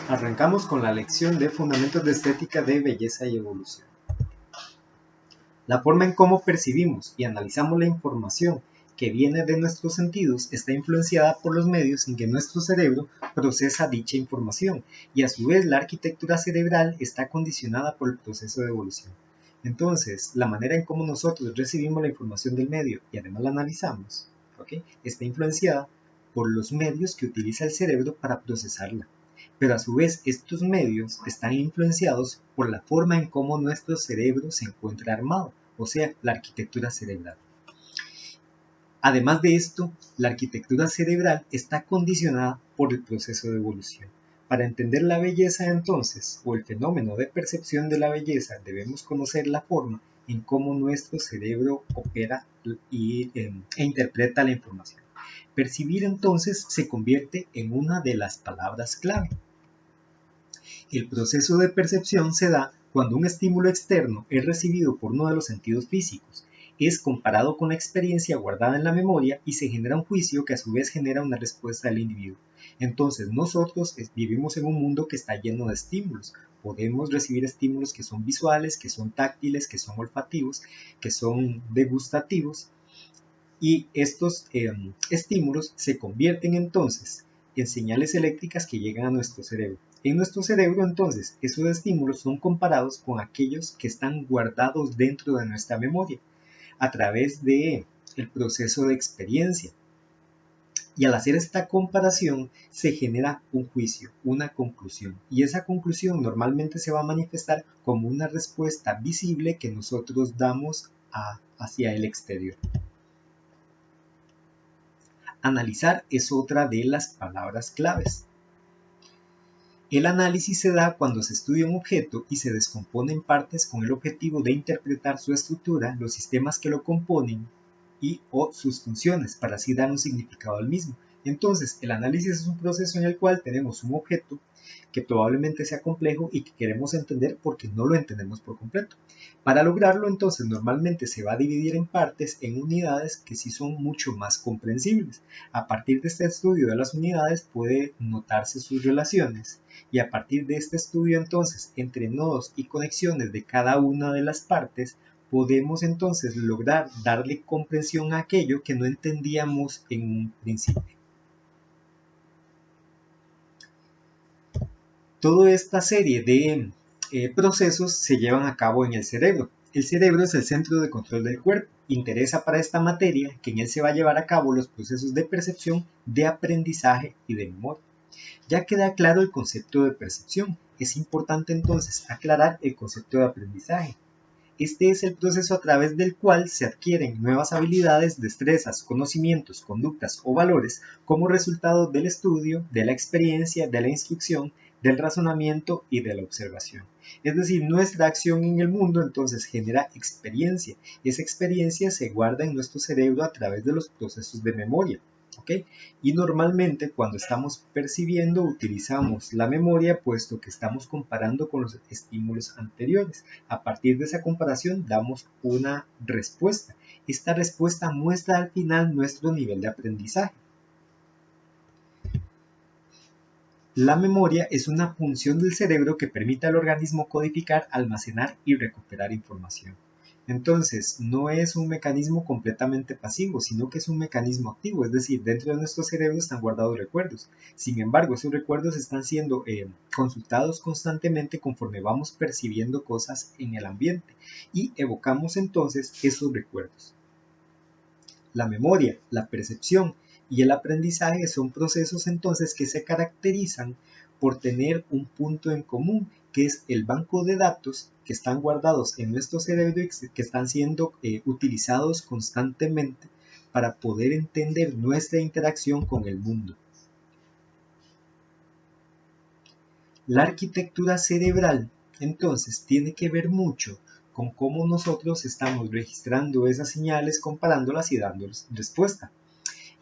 Arrancamos con la lección de Fundamentos de Estética de Belleza y Evolución. La forma en cómo percibimos y analizamos la información que viene de nuestros sentidos está influenciada por los medios en que nuestro cerebro procesa dicha información, y a su vez la arquitectura cerebral está condicionada por el proceso de evolución. Entonces, la manera en cómo nosotros recibimos la información del medio y además la analizamos, está influenciada por los medios que utiliza el cerebro para procesarla. Pero a su vez estos medios están influenciados por la forma en cómo nuestro cerebro se encuentra armado, o sea, la arquitectura cerebral. Además de esto, la arquitectura cerebral está condicionada por el proceso de evolución. Para entender la belleza entonces, o el fenómeno de percepción de la belleza, debemos conocer la forma en cómo nuestro cerebro opera e interpreta la información. Percibir entonces se convierte en una de las palabras clave. El proceso de percepción se da cuando un estímulo externo es recibido por uno de los sentidos físicos, es comparado con la experiencia guardada en la memoria y se genera un juicio que a su vez genera una respuesta del individuo. Entonces nosotros vivimos en un mundo que está lleno de estímulos. Podemos recibir estímulos que son visuales, que son táctiles, que son olfativos, que son degustativos, y estos estímulos se convierten entonces en señales eléctricas que llegan a nuestro cerebro. En nuestro cerebro entonces esos estímulos son comparados con aquellos que están guardados dentro de nuestra memoria a través del proceso de experiencia. Y al hacer esta comparación se genera un juicio, una conclusión. Y esa conclusión normalmente se va a manifestar como una respuesta visible que nosotros damos hacia el exterior. Analizar es otra de las palabras claves. El análisis se da cuando se estudia un objeto y se descompone en partes con el objetivo de interpretar su estructura, los sistemas que lo componen o sus funciones, para así dar un significado al mismo. Entonces, el análisis es un proceso en el cual tenemos un objeto que probablemente sea complejo y que queremos entender porque no lo entendemos por completo. Para lograrlo, entonces, normalmente se va a dividir en partes, en unidades que sí son mucho más comprensibles. A partir de este estudio de las unidades puede notarse sus relaciones, y a partir de este estudio, entonces, entre nodos y conexiones de cada una de las partes, podemos entonces lograr darle comprensión a aquello que no entendíamos en un principio. Toda esta serie de procesos se llevan a cabo en el cerebro. El cerebro es el centro de control del cuerpo. Interesa para esta materia que en él se va a llevar a cabo los procesos de percepción, de aprendizaje y de memoria. Ya queda claro el concepto de percepción. Es importante entonces aclarar el concepto de aprendizaje. Este es el proceso a través del cual se adquieren nuevas habilidades, destrezas, conocimientos, conductas o valores como resultado del estudio, de la experiencia, de la instrucción, del razonamiento y de la observación. Es decir, nuestra acción en el mundo entonces genera experiencia. Esa experiencia se guarda en nuestro cerebro a través de los procesos de memoria. Y normalmente cuando estamos percibiendo utilizamos la memoria, puesto que estamos comparando con los estímulos anteriores. A partir de esa comparación damos una respuesta. Esta respuesta muestra al final nuestro nivel de aprendizaje. La memoria es una función del cerebro que permite al organismo codificar, almacenar y recuperar información. Entonces, no es un mecanismo completamente pasivo, sino que es un mecanismo activo, es decir, dentro de nuestro cerebro están guardados recuerdos. Sin embargo, esos recuerdos están siendo consultados constantemente conforme vamos percibiendo cosas en el ambiente y evocamos entonces esos recuerdos. La memoria, la percepción y el aprendizaje son procesos entonces que se caracterizan por tener un punto en común, que es el banco de datos que están guardados en nuestro cerebro y que están siendo utilizados constantemente para poder entender nuestra interacción con el mundo. La arquitectura cerebral entonces tiene que ver mucho con cómo nosotros estamos registrando esas señales, comparándolas y dándoles respuesta.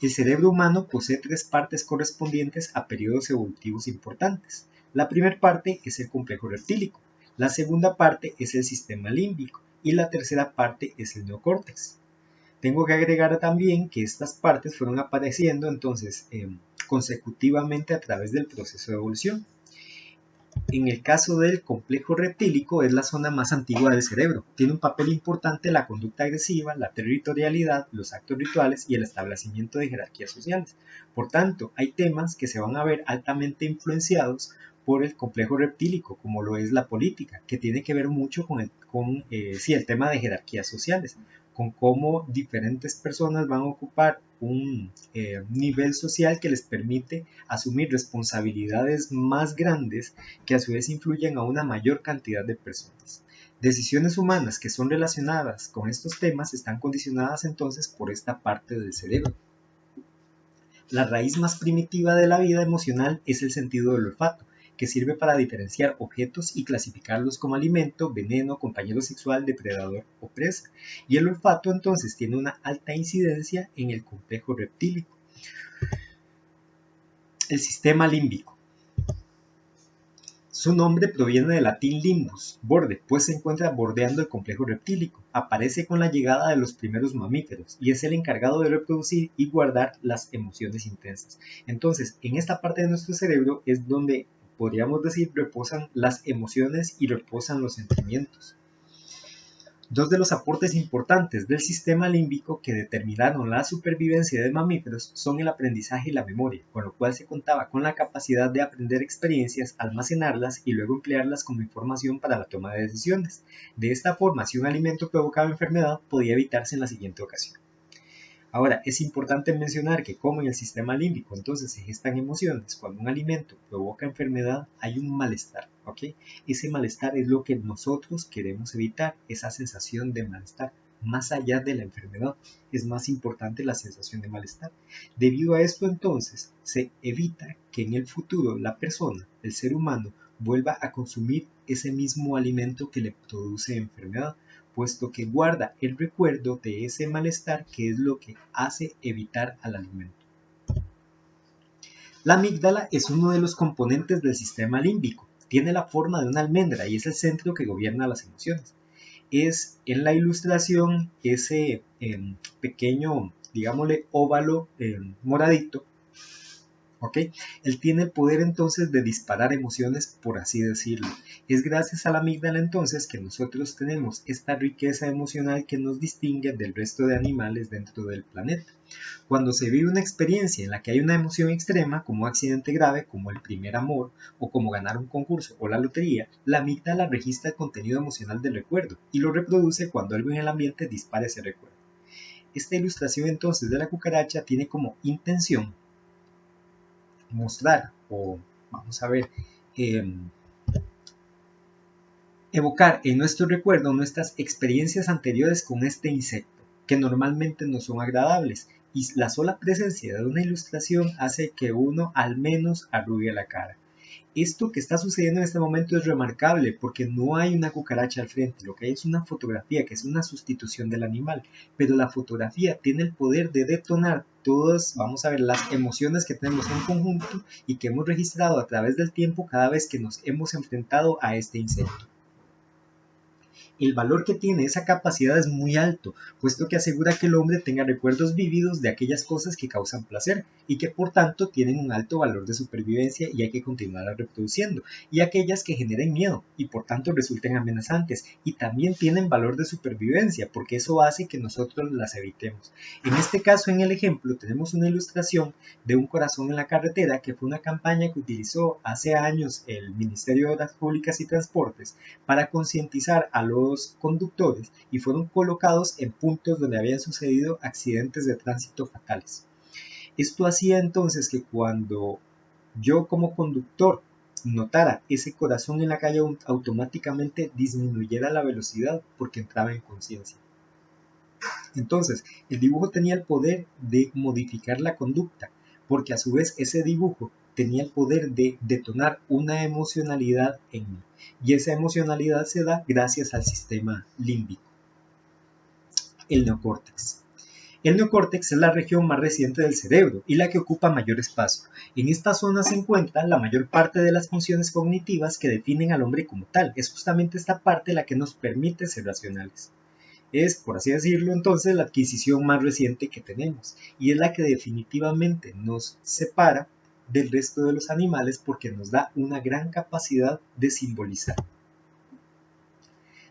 El cerebro humano posee tres partes correspondientes a periodos evolutivos importantes. La primera parte es el complejo reptílico, la segunda parte es el sistema límbico y la tercera parte es el neocórtex. Tengo que agregar también que estas partes fueron apareciendo entonces consecutivamente a través del proceso de evolución. En el caso del complejo reptílico es la zona más antigua del cerebro. Tiene un papel importante en la conducta agresiva, la territorialidad, los actos rituales y el establecimiento de jerarquías sociales. Por tanto, hay temas que se van a ver altamente influenciados por el complejo reptílico, como lo es la política, que tiene que ver mucho con el tema de jerarquías sociales, con cómo diferentes personas van a ocupar un nivel social que les permite asumir responsabilidades más grandes que a su vez influyen a una mayor cantidad de personas. Decisiones humanas que son relacionadas con estos temas están condicionadas entonces por esta parte del cerebro. La raíz más primitiva de la vida emocional es el sentido del olfato, que sirve para diferenciar objetos y clasificarlos como alimento, veneno, compañero sexual, depredador o presa. Y el olfato entonces tiene una alta incidencia en el complejo reptílico. El sistema límbico. Su nombre proviene del latín limbus, borde, pues se encuentra bordeando el complejo reptílico. Aparece con la llegada de los primeros mamíferos y es el encargado de reproducir y guardar las emociones intensas. Entonces, en esta parte de nuestro cerebro es donde podríamos decir reposan las emociones y reposan los sentimientos. Dos de los aportes importantes del sistema límbico que determinaron la supervivencia de mamíferos son el aprendizaje y la memoria, con lo cual se contaba con la capacidad de aprender experiencias, almacenarlas y luego emplearlas como información para la toma de decisiones. De esta forma, si un alimento provocaba enfermedad, podía evitarse en la siguiente ocasión. Ahora, es importante mencionar que como en el sistema límbico entonces se gestan emociones, cuando un alimento provoca enfermedad hay un malestar, ¿ok? Ese malestar es lo que nosotros queremos evitar, esa sensación de malestar. Más allá de la enfermedad, es más importante la sensación de malestar. Debido a esto entonces, se evita que en el futuro la persona, el ser humano, vuelva a consumir ese mismo alimento que le produce enfermedad, puesto que guarda el recuerdo de ese malestar que es lo que hace evitar al alimento. La amígdala es uno de los componentes del sistema límbico. Tiene la forma de una almendra y es el centro que gobierna las emociones. Es en la ilustración ese pequeño, digámosle, óvalo moradito. ¿Ok? Él tiene el poder entonces de disparar emociones, por así decirlo. Es gracias a la amígdala entonces que nosotros tenemos esta riqueza emocional que nos distingue del resto de animales dentro del planeta. Cuando se vive una experiencia en la que hay una emoción extrema, como un accidente grave, como el primer amor, o como ganar un concurso o la lotería, la amígdala registra el contenido emocional del recuerdo y lo reproduce cuando algo en el ambiente dispara ese recuerdo. Esta ilustración entonces de la cucaracha tiene como intención mostrar o vamos a ver evocar en nuestro recuerdo nuestras experiencias anteriores con este insecto que normalmente no son agradables y la sola presencia de una ilustración hace que uno al menos arrugue la cara. Esto que está sucediendo en este momento es remarcable porque no hay una cucaracha al frente, lo que hay es una fotografía que es una sustitución del animal, pero la fotografía tiene el poder de detonar todas, vamos a ver, las emociones que tenemos en conjunto y que hemos registrado a través del tiempo cada vez que nos hemos enfrentado a este insecto. El valor que tiene esa capacidad es muy alto, puesto que asegura que el hombre tenga recuerdos vívidos de aquellas cosas que causan placer y que por tanto tienen un alto valor de supervivencia y hay que continuarlas reproduciendo, y aquellas que generen miedo y por tanto resulten amenazantes y también tienen valor de supervivencia porque eso hace que nosotros las evitemos. En este caso, en el ejemplo, tenemos una ilustración de un corazón en la carretera que fue una campaña que utilizó hace años el Ministerio de Obras Públicas y Transportes para concientizar a los conductores y fueron colocados en puntos donde habían sucedido accidentes de tránsito fatales. Esto hacía entonces que cuando yo como conductor notara ese corazón en la calle automáticamente disminuyera la velocidad porque entraba en conciencia. Entonces, el dibujo tenía el poder de modificar la conducta, porque a su vez ese dibujo tenía el poder de detonar una emocionalidad en mí. Y esa emocionalidad se da gracias al sistema límbico. El neocórtex. El neocórtex es la región más reciente del cerebro y la que ocupa mayor espacio. En esta zona se encuentra la mayor parte de las funciones cognitivas que definen al hombre como tal. Es justamente esta parte la que nos permite ser racionales. Es, por así decirlo, entonces la adquisición más reciente que tenemos y es la que definitivamente nos separa del resto de los animales porque nos da una gran capacidad de simbolizar.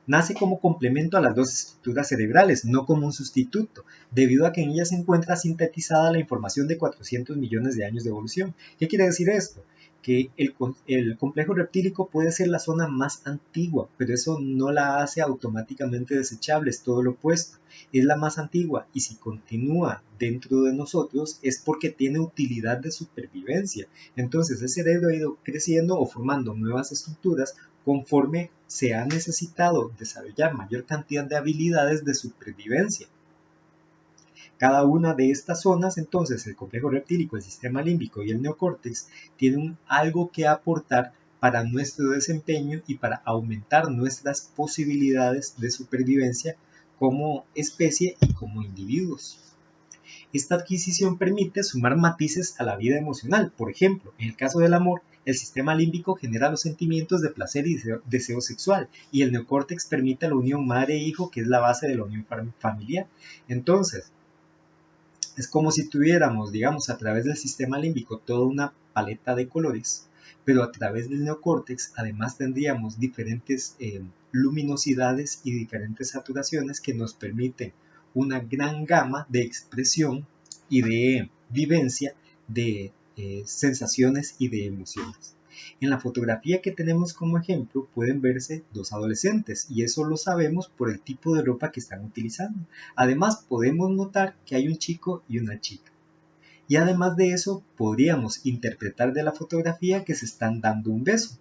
Nace como complemento a las dos estructuras cerebrales, no como un sustituto, debido a que en ella se encuentra sintetizada la información de 400 millones de años de evolución. ¿Qué quiere decir esto? Que el complejo reptílico puede ser la zona más antigua, pero eso no la hace automáticamente desechable, es todo lo opuesto. Es la más antigua y si continúa dentro de nosotros es porque tiene utilidad de supervivencia. Entonces el cerebro ha ido creciendo o formando nuevas estructuras conforme se ha necesitado desarrollar mayor cantidad de habilidades de supervivencia. Cada una de estas zonas, entonces, el complejo reptílico, el sistema límbico y el neocórtex, tienen algo que aportar para nuestro desempeño y para aumentar nuestras posibilidades de supervivencia como especie y como individuos. Esta adquisición permite sumar matices a la vida emocional. Por ejemplo, en el caso del amor, el sistema límbico genera los sentimientos de placer y deseo sexual, y el neocórtex permite la unión madre-hijo, que es la base de la unión familiar. Entonces, es como si tuviéramos, digamos, a través del sistema límbico toda una paleta de colores, pero a través del neocórtex además tendríamos diferentes luminosidades y diferentes saturaciones que nos permiten una gran gama de expresión y de vivencia de sensaciones y de emociones. En la fotografía que tenemos como ejemplo pueden verse dos adolescentes y eso lo sabemos por el tipo de ropa que están utilizando. Además podemos notar que hay un chico y una chica. Y además de eso podríamos interpretar de la fotografía que se están dando un beso.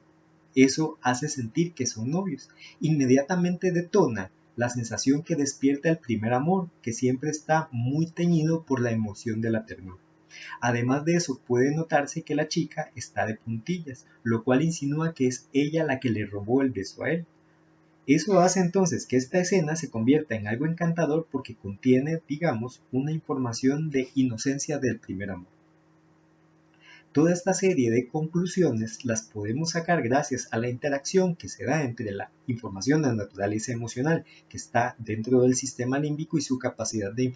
Eso hace sentir que son novios. Inmediatamente detona la sensación que despierta el primer amor, que siempre está muy teñido por la emoción de la ternura. Además de eso, puede notarse que la chica está de puntillas, lo cual insinúa que es ella la que le robó el beso a él. Eso hace entonces que esta escena se convierta en algo encantador porque contiene, digamos, una información de inocencia del primer amor. Toda esta serie de conclusiones las podemos sacar gracias a la interacción que se da entre la información de naturaleza emocional que está dentro del sistema límbico y su capacidad de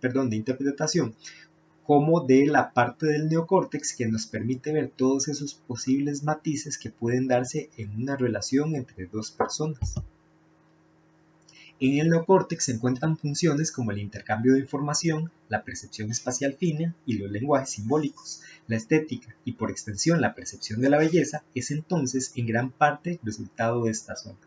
de interpretación, como de la parte del neocórtex que nos permite ver todos esos posibles matices que pueden darse en una relación entre dos personas. En el neocórtex se encuentran funciones como el intercambio de información, la percepción espacial fina y los lenguajes simbólicos. La estética y por extensión la percepción de la belleza es entonces en gran parte resultado de esta zona.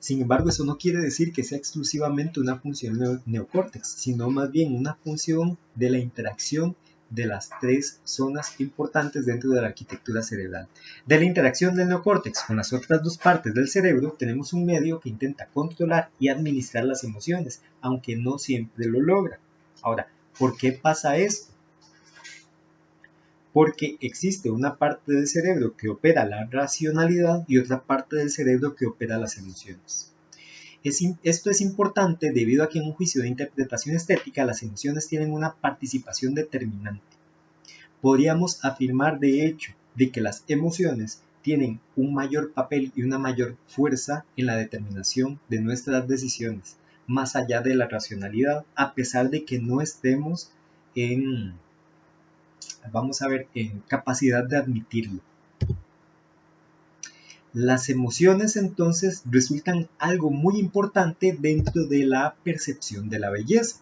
Sin embargo, eso no quiere decir que sea exclusivamente una función del neocórtex, sino más bien una función de la interacción de las tres zonas importantes dentro de la arquitectura cerebral. De la interacción del neocórtex con las otras dos partes del cerebro, tenemos un medio que intenta controlar y administrar las emociones, aunque no siempre lo logra. Ahora, ¿por qué pasa esto? Porque existe una parte del cerebro que opera la racionalidad y otra parte del cerebro que opera las emociones. Esto es importante debido a que en un juicio de interpretación estética las emociones tienen una participación determinante. Podríamos afirmar de hecho de que las emociones tienen un mayor papel y una mayor fuerza en la determinación de nuestras decisiones, más allá de la racionalidad, a pesar de que no estemos en capacidad de admitirlo. Las emociones entonces resultan algo muy importante dentro de la percepción de la belleza.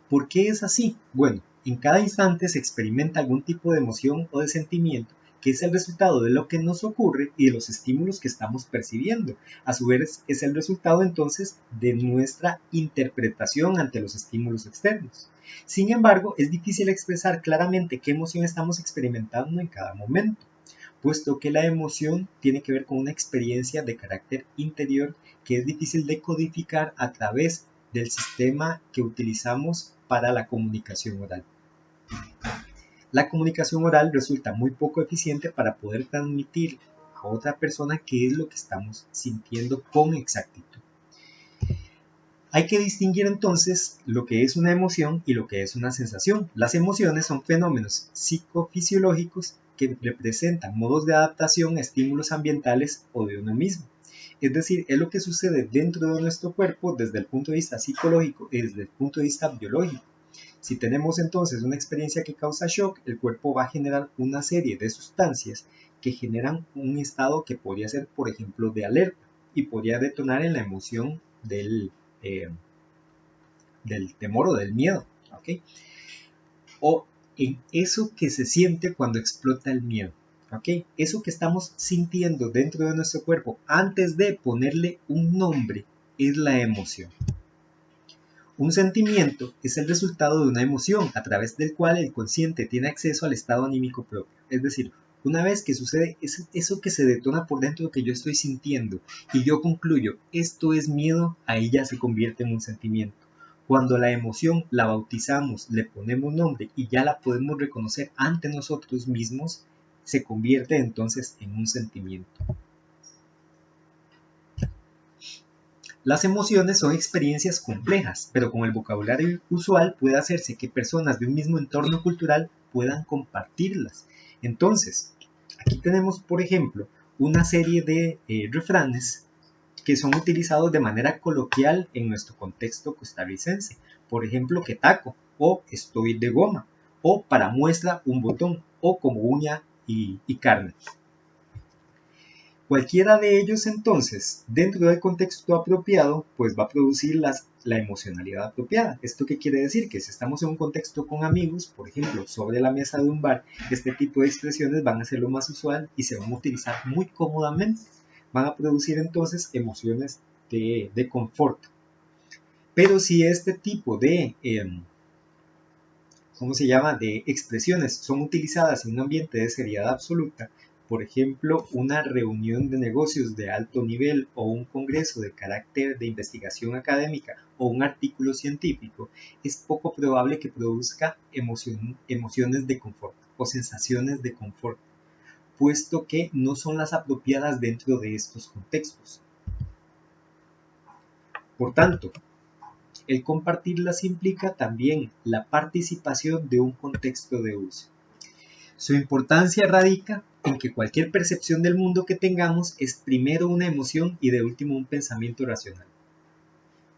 ¿Por qué es así? Bueno, en cada instante se experimenta algún tipo de emoción o de sentimiento que es el resultado de lo que nos ocurre y de los estímulos que estamos percibiendo. A su vez, es el resultado entonces de nuestra interpretación ante los estímulos externos. Sin embargo, es difícil expresar claramente qué emoción estamos experimentando en cada momento, puesto que la emoción tiene que ver con una experiencia de carácter interior que es difícil de codificar a través del sistema que utilizamos para la comunicación oral. La comunicación oral resulta muy poco eficiente para poder transmitir a otra persona qué es lo que estamos sintiendo con exactitud. Hay que distinguir entonces lo que es una emoción y lo que es una sensación. Las emociones son fenómenos psicofisiológicos que representan modos de adaptación a estímulos ambientales o de uno mismo. Es decir, es lo que sucede dentro de nuestro cuerpo desde el punto de vista psicológico y desde el punto de vista biológico. Si tenemos entonces una experiencia que causa shock, el cuerpo va a generar una serie de sustancias que generan un estado que podría ser, por ejemplo, de alerta y podría detonar en la emoción del temor o del miedo, ¿ok? O en eso que se siente cuando explota el miedo, ¿ok? Eso que estamos sintiendo dentro de nuestro cuerpo antes de ponerle un nombre es la emoción. Un sentimiento es el resultado de una emoción a través del cual el consciente tiene acceso al estado anímico propio. Es decir, una vez que sucede eso que se detona por dentro que yo estoy sintiendo y yo concluyo, esto es miedo, ahí ya se convierte en un sentimiento. Cuando la emoción la bautizamos, le ponemos nombre y ya la podemos reconocer ante nosotros mismos, se convierte entonces en un sentimiento. Las emociones son experiencias complejas, pero con el vocabulario usual puede hacerse que personas de un mismo entorno cultural puedan compartirlas. Entonces, aquí tenemos, por ejemplo, una serie de refranes que son utilizados de manera coloquial en nuestro contexto costarricense. Por ejemplo, que taco, o estoy de goma, o para muestra un botón, o como uña y carne. Cualquiera de ellos entonces, dentro del contexto apropiado, pues va a producir la emocionalidad apropiada. ¿Esto qué quiere decir? Que si estamos en un contexto con amigos, por ejemplo, sobre la mesa de un bar, este tipo de expresiones van a ser lo más usual y se van a utilizar muy cómodamente. Van a producir entonces emociones de confort. Pero si este tipo de, ¿cómo se llama?, de expresiones son utilizadas en un ambiente de seriedad absoluta, por ejemplo, una reunión de negocios de alto nivel o un congreso de carácter de investigación académica o un artículo científico, es poco probable que produzca emociones de confort o sensaciones de confort, puesto que no son las apropiadas dentro de estos contextos. Por tanto, el compartirlas implica también la participación de un contexto de uso. Su importancia radica en que cualquier percepción del mundo que tengamos es primero una emoción y de último un pensamiento racional.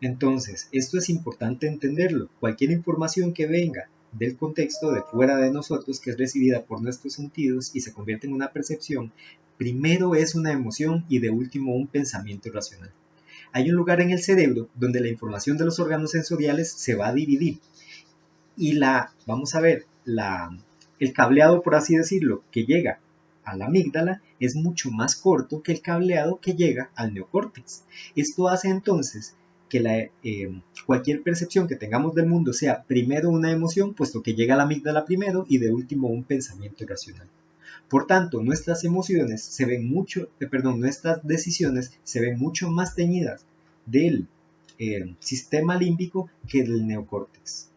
Entonces, esto es importante entenderlo. Cualquier información que venga del contexto de fuera de nosotros, que es recibida por nuestros sentidos y se convierte en una percepción, primero es una emoción y de último un pensamiento racional. Hay un lugar en el cerebro donde la información de los órganos sensoriales se va a dividir y vamos a ver, el cableado, por así decirlo, que llega a la amígdala es mucho más corto que el cableado que llega al neocórtex. Esto hace entonces que cualquier percepción que tengamos del mundo sea primero una emoción, puesto que llega a la amígdala primero, y de último un pensamiento racional. Por tanto, nuestras decisiones se ven mucho más teñidas del sistema límbico que del neocórtex.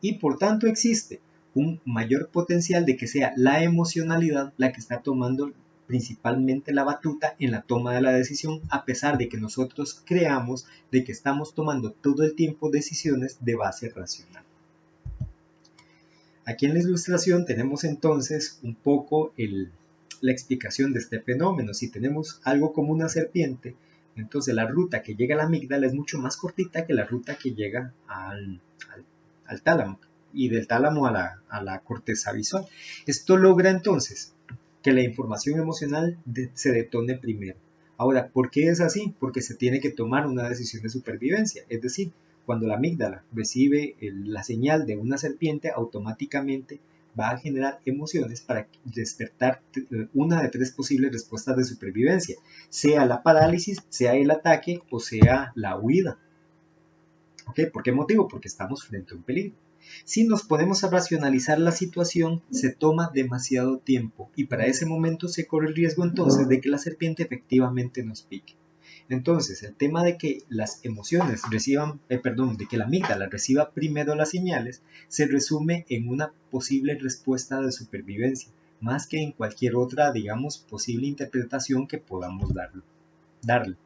Y por tanto existe un mayor potencial de que sea la emocionalidad la que está tomando principalmente la batuta en la toma de la decisión, a pesar de que nosotros creamos de que estamos tomando todo el tiempo decisiones de base racional. Aquí en la ilustración tenemos entonces un poco la explicación de este fenómeno. Si tenemos algo como una serpiente, entonces la ruta que llega a la amígdala es mucho más cortita que la ruta que llega al tálamo, y del tálamo a la corteza visual. Esto logra entonces que la información emocional se detone primero. Ahora, ¿por qué es así? Porque se tiene que tomar una decisión de supervivencia, es decir, cuando la amígdala recibe la señal de una serpiente, automáticamente va a generar emociones para despertar una de tres posibles respuestas de supervivencia, sea la parálisis, sea el ataque o sea la huida. ¿Okay? ¿Por qué motivo? Porque estamos frente a un peligro. Si nos ponemos a racionalizar la situación, se toma demasiado tiempo y para ese momento se corre el riesgo entonces de que la serpiente efectivamente nos pique. Entonces, el tema de que las emociones de que la amígdala reciba primero las señales, se resume en una posible respuesta de supervivencia, más que en cualquier otra, digamos, posible interpretación que podamos darle.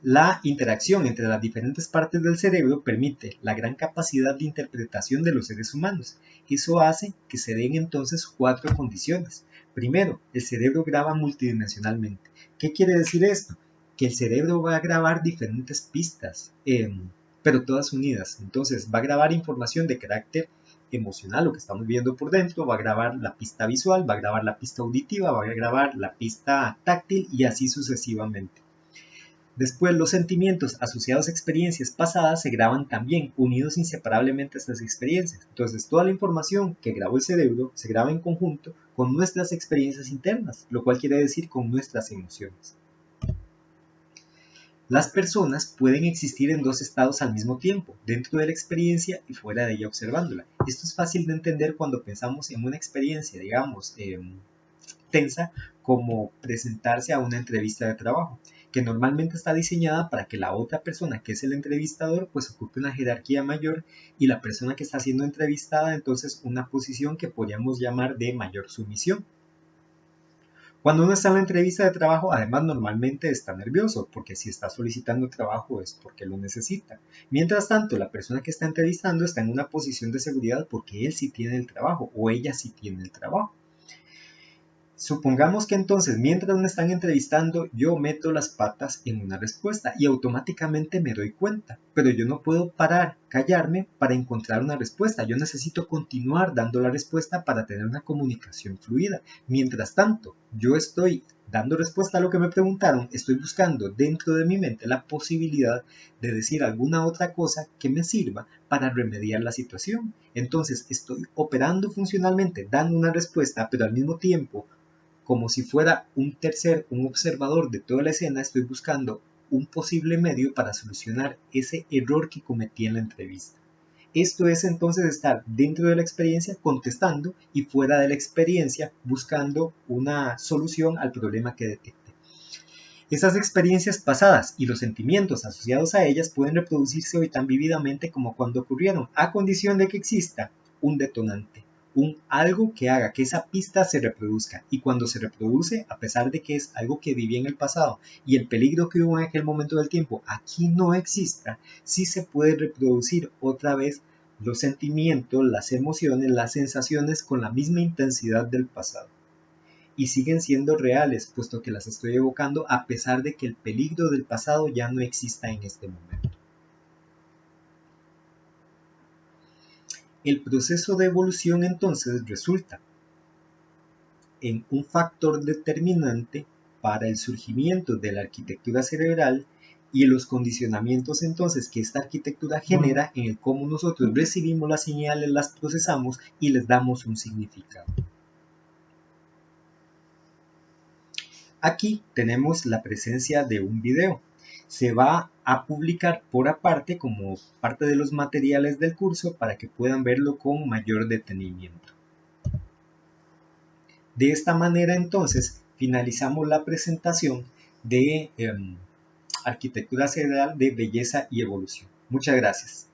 La interacción entre las diferentes partes del cerebro permite la gran capacidad de interpretación de los seres humanos. Eso hace que se den entonces 4 condiciones. Primero, el cerebro graba multidimensionalmente. ¿Qué quiere decir esto? Que el cerebro va a grabar diferentes pistas, pero todas unidas. Entonces va a grabar información de carácter emocional, lo que estamos viendo por dentro, va a grabar la pista visual, va a grabar la pista auditiva, va a grabar la pista táctil y así sucesivamente. Después, los sentimientos asociados a experiencias pasadas se graban también, unidos inseparablemente a estas experiencias. Entonces, toda la información que grabó el cerebro se graba en conjunto con nuestras experiencias internas, lo cual quiere decir con nuestras emociones. Las personas pueden existir en dos estados al mismo tiempo, dentro de la experiencia y fuera de ella observándola. Esto es fácil de entender cuando pensamos en una experiencia, digamos, tensa, como presentarse a una entrevista de trabajo, que normalmente está diseñada para que la otra persona, que es el entrevistador, pues ocupe una jerarquía mayor y la persona que está siendo entrevistada entonces una posición que podríamos llamar de mayor sumisión. Cuando uno está en la entrevista de trabajo, además normalmente está nervioso, porque si está solicitando trabajo es porque lo necesita. Mientras tanto, la persona que está entrevistando está en una posición de seguridad porque él sí tiene el trabajo o ella sí tiene el trabajo. Supongamos que entonces, mientras me están entrevistando, yo meto las patas en una respuesta y automáticamente me doy cuenta, pero yo no puedo parar, callarme para encontrar una respuesta. Yo necesito continuar dando la respuesta para tener una comunicación fluida. Mientras tanto, yo estoy dando respuesta a lo que me preguntaron, estoy buscando dentro de mi mente la posibilidad de decir alguna otra cosa que me sirva para remediar la situación. Entonces, estoy operando funcionalmente, dando una respuesta, pero al mismo tiempo, como si fuera un observador de toda la escena, estoy buscando un posible medio para solucionar ese error que cometí en la entrevista. Esto es entonces estar dentro de la experiencia contestando y fuera de la experiencia buscando una solución al problema que detecte. Esas experiencias pasadas y los sentimientos asociados a ellas pueden reproducirse hoy tan vívidamente como cuando ocurrieron, a condición de que exista un detonante, un algo que haga que esa pista se reproduzca, y cuando se reproduce, a pesar de que es algo que vivía en el pasado y el peligro que hubo en aquel momento del tiempo aquí no exista, sí se puede reproducir otra vez los sentimientos, las emociones, las sensaciones con la misma intensidad del pasado. Y siguen siendo reales, puesto que las estoy evocando a pesar de que el peligro del pasado ya no exista en este momento. El proceso de evolución entonces resulta en un factor determinante para el surgimiento de la arquitectura cerebral y los condicionamientos entonces que esta arquitectura genera en el cómo nosotros recibimos las señales, las procesamos y les damos un significado. Aquí tenemos la presencia de un video. Se va a publicar por aparte como parte de los materiales del curso para que puedan verlo con mayor detenimiento. De esta manera entonces finalizamos la presentación de arquitectura cerebral de belleza y evolución. Muchas gracias.